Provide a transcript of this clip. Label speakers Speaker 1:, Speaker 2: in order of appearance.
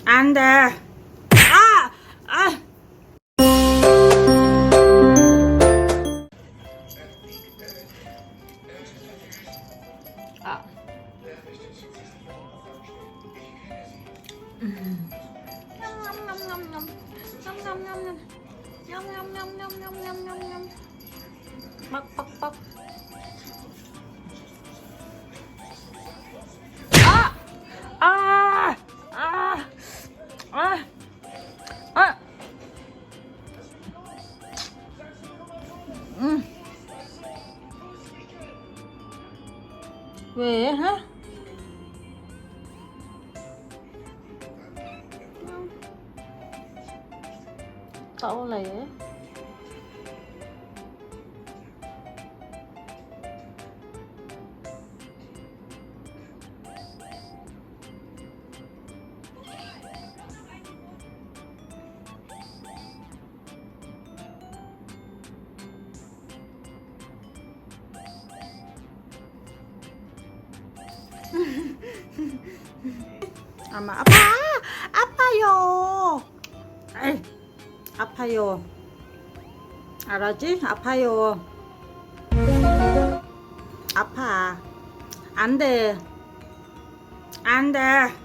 Speaker 1: 안 돼. 아! 아! 아. 냠냠냠냠냠냠냠냠냠냠냠냠냠냠냠 빡빡빡. 아! 아! 아! 아! 아! 왜? 어? 싸울래? 아마 아파요. 에이, 아파요. 알았지? 아파요. 아파. 안 돼. 안 돼.